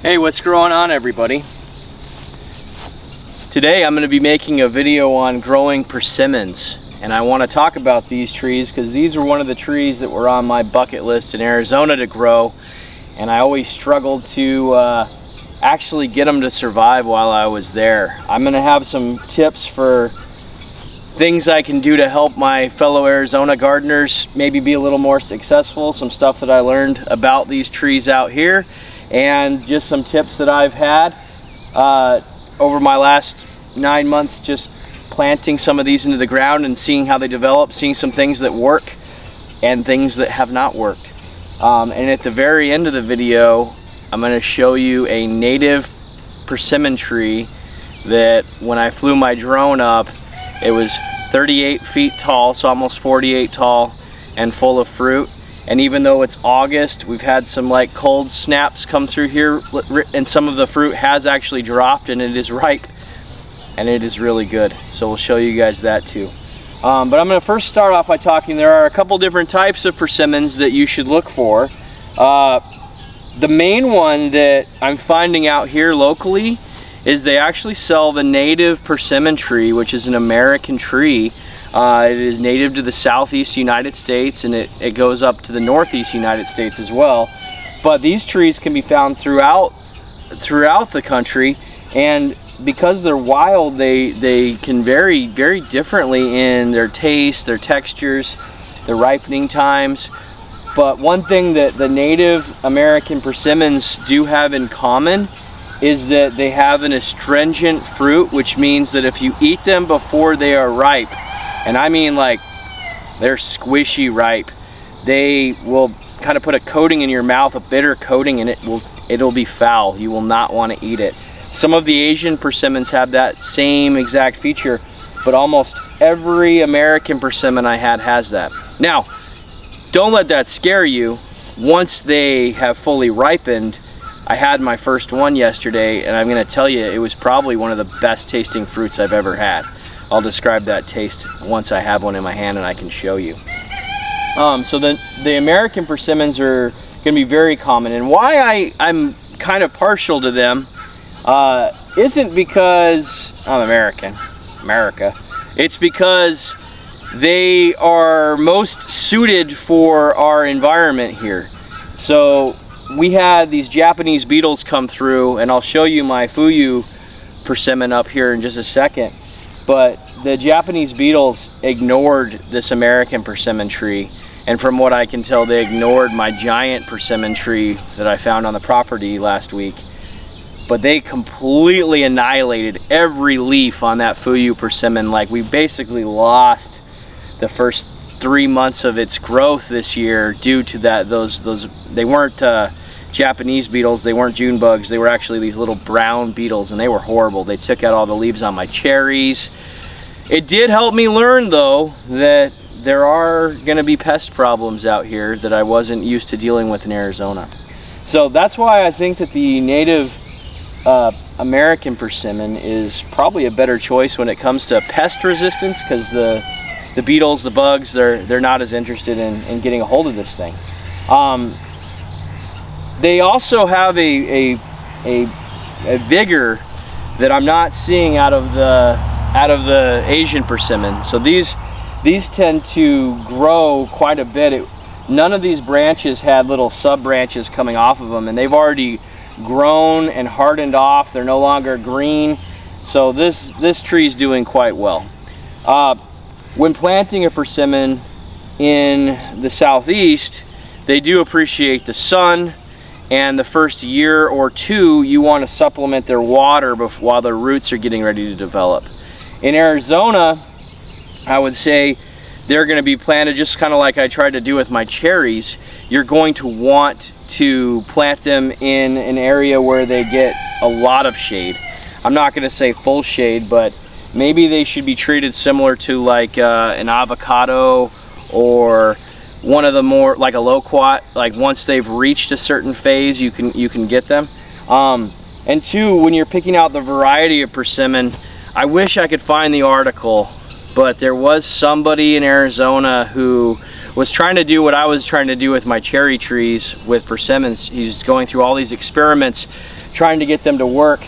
Hey, what's going on, everybody? Today I'm going to be making a video on growing persimmons, and I want to talk about these trees because these were one of the trees that were on my bucket list in Arizona to grow, and I always struggled to actually get them to survive while I was there. I'm going to have some tips for things I can do to help my fellow Arizona gardeners maybe be a little more successful, some stuff that I learned about these trees out here, and just some tips that I've had over my last 9 months just planting some of these into the ground and seeing how they develop, seeing some things that work and things that have not worked. And at the very end of the video, I'm going to show you a native persimmon tree that when I flew my drone up, it was 38 feet tall, so almost 48 tall, and full of fruit. And even though it's August, we've had some like cold snaps come through here, and some of the fruit has actually dropped and it is ripe, and it is really good. So we'll show you guys that too. But I'm going to first start off by talking, there are a couple different types of persimmons that you should look for. The main one that I'm finding out here locally is they actually sell the native persimmon tree, which is an American tree. It is native to the southeast United States, and it goes up to the northeast United States as well. But these trees can be found throughout the country, and because they're wild, they can vary very differently in their taste, their textures, their ripening times. But one thing that the native American persimmons do have in common is that they have an astringent fruit, which means that if you eat them before they are ripe, and I mean like they're squishy ripe, they will kind of put a coating in your mouth, a bitter coating, and it'll be foul. You will not want to eat it. Some of the Asian persimmons have that same exact feature, but almost every American persimmon I had has that. Now, don't let that scare you. Once they have fully ripened, I had my first one yesterday, and I'm going to tell you, it was probably one of the best tasting fruits I've ever had. I'll describe that taste once I have one in my hand and I can show you. So the American persimmons are going to be very common, and why I'm kind of partial to them isn't because I'm America. It's because they are most suited for our environment here. So we had these Japanese beetles come through, and I'll show you my Fuyu persimmon up here in just a second. But the Japanese beetles ignored this American persimmon tree, and from what I can tell, they ignored my giant persimmon tree that I found on the property last week. But they completely annihilated every leaf on that Fuyu persimmon. Like, we basically lost the first 3 months of its growth this year due to that. They weren't Japanese beetles, they weren't June bugs, they were actually these little brown beetles, and they were horrible. They took out all the leaves on my cherries. It did help me learn, though, that there are going to be pest problems out here that I wasn't used to dealing with in Arizona. So that's why I think that the native American persimmon is probably a better choice when it comes to pest resistance, because the beetles, the bugs, they're not as interested in getting a hold of this thing. They also have a vigor that I'm not seeing out of the Asian persimmon. So these tend to grow quite a bit. None of these branches had little sub branches coming off of them, and they've already grown and hardened off. They're no longer green. So this tree's doing quite well. When planting a persimmon in the southeast, they do appreciate the sun, and the first year or two you want to supplement their water while their roots are getting ready to develop. In Arizona, I would say they're going to be planted just kind of like I tried to do with my cherries. You're going to want to plant them in an area where they get a lot of shade. I'm not going to say full shade, but maybe they should be treated similar to like an avocado, or one of the more like a loquat. Like once they've reached a certain phase, you can get them. And two, when you're picking out the variety of persimmon, I wish I could find the article, but there was somebody in Arizona who was trying to do what I was trying to do with my cherry trees with persimmons. He's going through all these experiments trying to get them to work.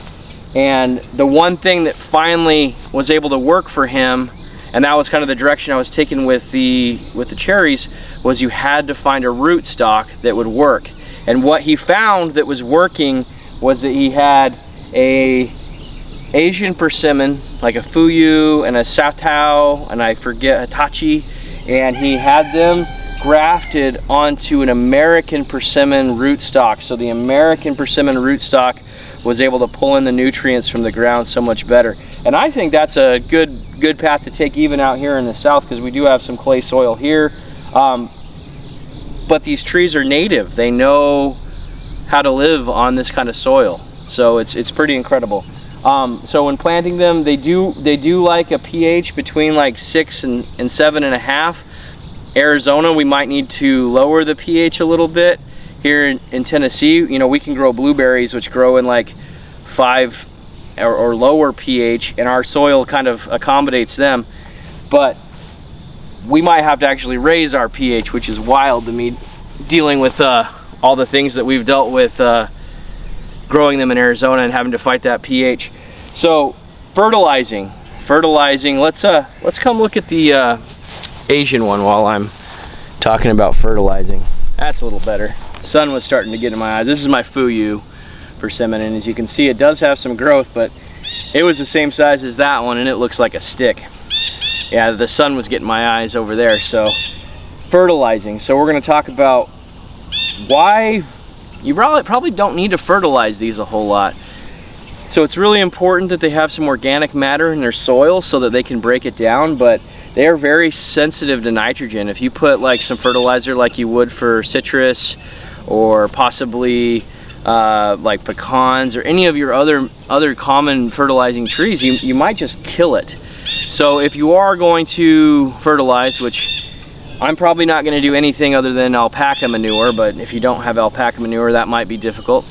And the one thing that finally was able to work for him, and that was kind of the direction I was taking with the cherries, was you had to find a rootstock that would work. And what he found that was working was that he had a Asian persimmon, like a Fuyu and a Satao, and I forget, Hitachi, and he had them grafted onto an American persimmon rootstock. So the American persimmon rootstock was able to pull in the nutrients from the ground so much better. And I think that's a good path to take even out here in the south, because we do have some clay soil here. But these trees are native. They know how to live on this kind of soil. So it's pretty incredible. So when planting them, they do like a pH between like 6 and 7.5. Arizona, we might need to lower the pH a little bit. Here in Tennessee, you know, we can grow blueberries which grow in like 5 or lower pH, and our soil kind of accommodates them. But we might have to actually raise our pH, which is wild to me, dealing with all the things that we've dealt with growing them in Arizona and having to fight that pH. So fertilizing. Let's come look at the Asian one while I'm talking about fertilizing. That's a little better. Sun was starting to get in my eyes. This is my Fuyu persimmon, and as you can see, it does have some growth, but it was the same size as that one, and it looks like a stick. Yeah, the sun was getting my eyes over there. So fertilizing. So we're going to talk about why you probably don't need to fertilize these a whole lot. So it's really important that they have some organic matter in their soil so that they can break it down, but they are very sensitive to nitrogen. If you put like some fertilizer like you would for citrus, or possibly like pecans or any of your other common fertilizing trees, you might just kill it. So if you are going to fertilize, which I'm probably not going to do anything other than alpaca manure, but if you don't have alpaca manure, that might be difficult.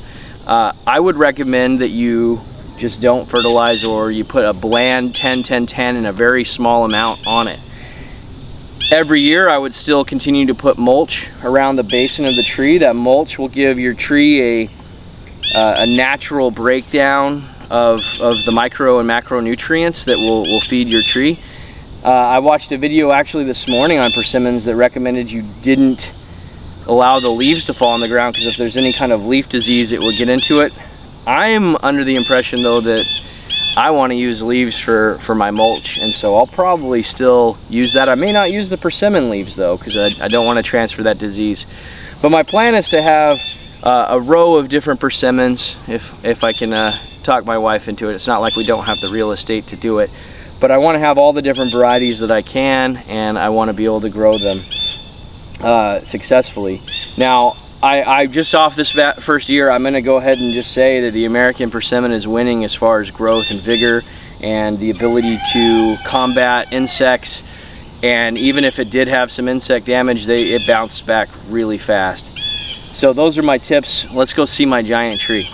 I would recommend that you just don't fertilize, or you put a bland 10-10-10 in a very small amount on it. Every year I would still continue to put mulch around the basin of the tree. That mulch will give your tree a natural breakdown of the micro and macronutrients that will feed your tree. I watched a video actually this morning on persimmons that recommended you didn't allow the leaves to fall on the ground, because if there's any kind of leaf disease, it will get into it. I'm under the impression though that I want to use leaves for my mulch, and so I'll probably still use that. I may not use the persimmon leaves though, because I don't want to transfer that disease. But my plan is to have a row of different persimmons, if I can talk my wife into it. It's not like we don't have the real estate to do it, but I want to have all the different varieties that I can, and I want to be able to grow them successfully. Now, I just off this first year, I'm going to go ahead and just say that the American Persimmon is winning as far as growth and vigor and the ability to combat insects. And even if it did have some insect damage, it bounced back really fast. So those are my tips. Let's go see my giant tree.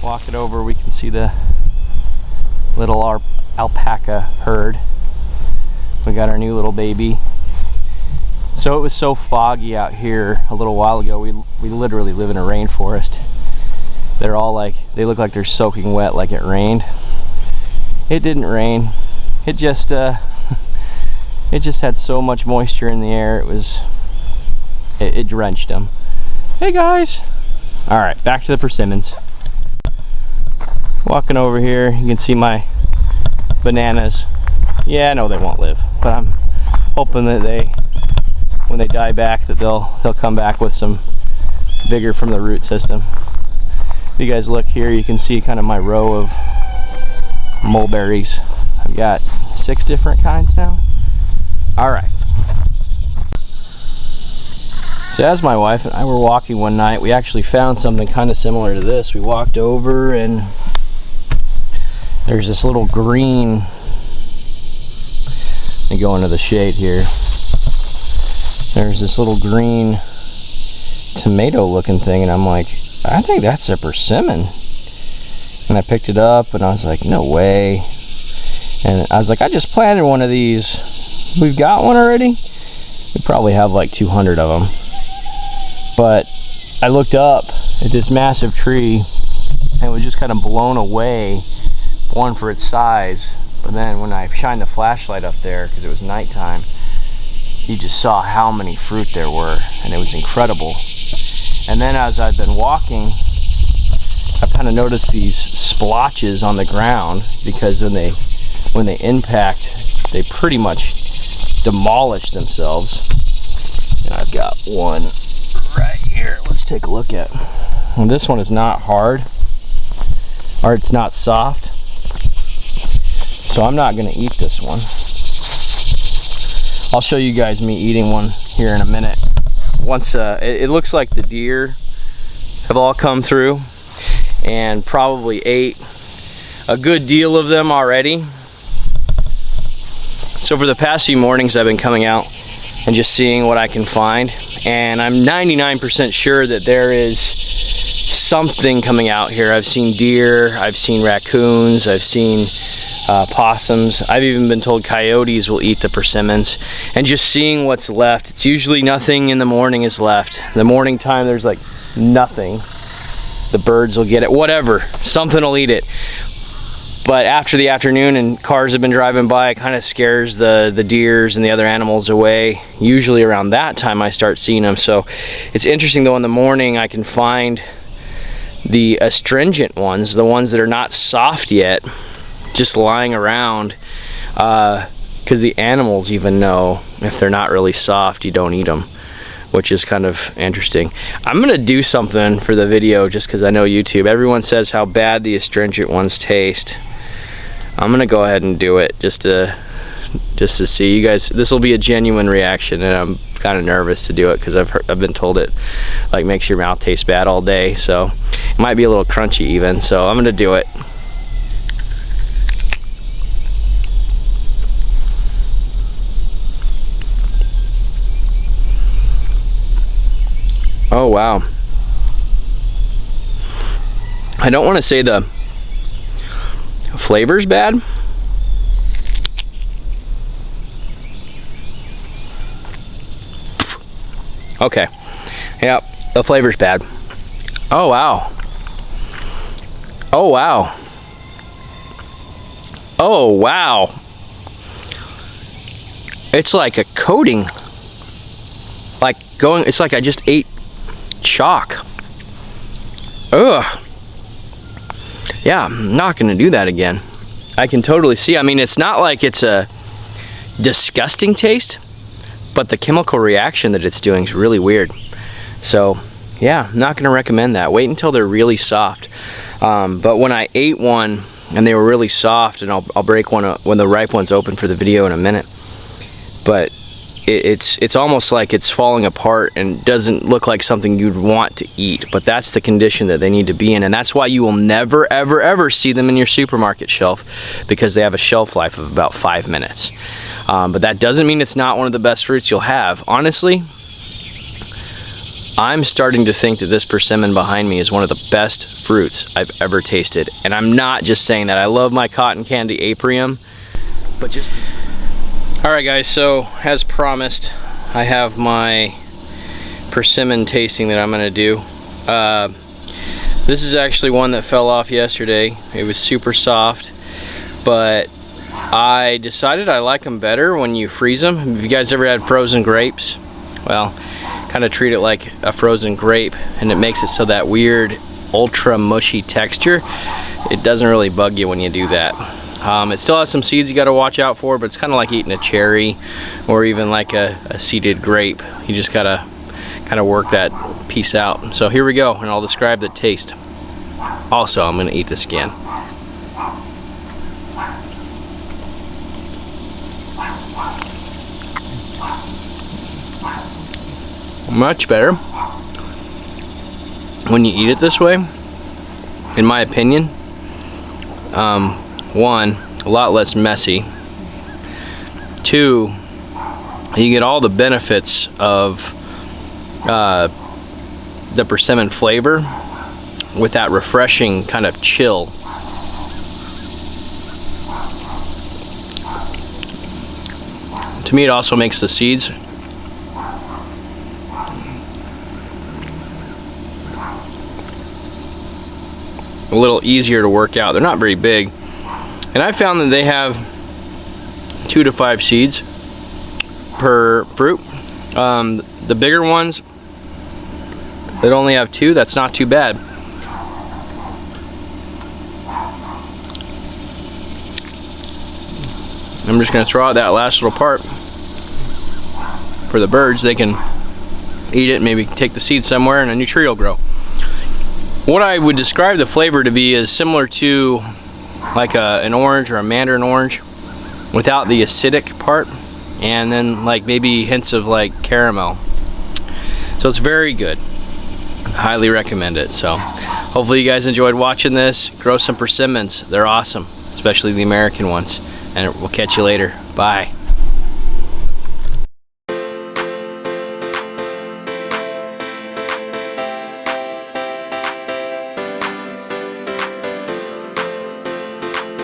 Walk it over, we can see the little alpaca herd. We got our new little baby. So it was so foggy out here a little while ago. We literally live in a rainforest. They're all like, they look like they're soaking wet like it rained. It didn't rain. It just had so much moisture in the air. It drenched them. Hey guys. All right, back to the persimmons. Walking over here, you can see my bananas. Yeah, I know they won't live, but I'm hoping that when they die back, that they'll come back with some vigor from the root system. If you guys look here, you can see kind of my row of mulberries. I've got 6 different kinds now. All right. So as my wife and I were walking one night, we actually found something kind of similar to this. We walked over and there's this little green, let me go into the shade here. There's this little green tomato looking thing, and I'm like, I think that's a persimmon. And I picked it up and I was like, no way. And I was like, I just planted one of these. We've got one already? We probably have like 200 of them. But I looked up at this massive tree and was just kind of blown away, one, for its size, but then when I shined the flashlight up there, because it was nighttime, you just saw how many fruit there were, and it was incredible. And then as I've been walking, I've kind of noticed these splotches on the ground, because when they impact, they pretty much demolish themselves. And I've got one right here. Let's take a look at. And this one is not hard, or it's not soft, so I'm not going to eat this one. I'll show you guys me eating one here in a minute. Once it looks like the deer have all come through and probably ate a good deal of them already. So for the past few mornings, I've been coming out and just seeing what I can find, and I'm 99% sure that there is something coming out here. I've seen deer, I've seen raccoons, I've seen possums. I've even been told coyotes will eat the persimmons. And just seeing what's left, it's usually nothing in the morning is left. The morning time, there's like nothing. The birds will get it, whatever, something will eat it. But after the afternoon and cars have been driving by, it kind of scares the deers and the other animals away. Usually around that time I start seeing them. So it's interesting though, in the morning I can find the astringent ones, the ones that are not soft yet, just lying around, because the animals even know if they're not really soft, you don't eat them, which is kind of interesting. I'm gonna do something for the video just because I know YouTube. Everyone says how bad the astringent ones taste. I'm gonna go ahead and do it just to see. You guys, this will be a genuine reaction, and I'm kind of nervous to do it because I've been told it like makes your mouth taste bad all day, so it might be a little crunchy even. So I'm gonna do it. Oh wow. I don't want to say the flavor's bad. Okay. Yep, the flavor's bad. Oh wow. Oh wow. Oh wow. It's like a coating. It's like I just ate chalk. Ugh. Yeah, I'm not gonna do that again. I can totally see. I mean, it's not like it's a disgusting taste, but the chemical reaction that it's doing is really weird. So yeah, I'm not gonna recommend that. Wait until they're really soft. But when I ate one and they were really soft, and I'll break one when the ripe one's open for the video in a minute, but it's almost like it's falling apart and doesn't look like something you'd want to eat. But that's the condition that they need to be in, and that's why you will never ever ever see them in your supermarket shelf, because they have a shelf life of about 5 minutes. But that doesn't mean it's not one of the best fruits you'll have. Honestly, I'm starting to think that this persimmon behind me is one of the best fruits I've ever tasted, and I'm not just saying that. I love my cotton candy aprium, but just... Alright guys, so as promised, I have my persimmon tasting that I'm going to do. This is actually one that fell off yesterday. It was super soft, but I decided I like them better when you freeze them. Have you guys ever had frozen grapes? Well, kind of treat it like a frozen grape, and it makes it so that weird ultra mushy texture. It doesn't really bug you when you do that. It still has some seeds you got to watch out for, but it's kind of like eating a cherry or even like a seeded grape. You just got to kind of work that piece out. So here we go, and I'll describe the taste. Also, I'm going to eat the skin. Much better when you eat it this way, in my opinion. One, a lot less messy. Two, you get all the benefits of the persimmon flavor with that refreshing kind of chill. To me, it also makes the seeds a little easier to work out. They're not very big, and I found that they have 2 to 5 seeds per fruit. The bigger ones that only have 2, that's not too bad. I'm just going to throw out that last little part for the birds. They can eat it, maybe take the seed somewhere, and a new tree will grow. What I would describe the flavor to be is similar to like an orange or a mandarin orange without the acidic part, and then like maybe hints of like caramel. So it's very good. Highly recommend it. So hopefully you guys enjoyed watching this. Grow some persimmons. They're awesome, especially the American ones. And we'll catch you later. Bye.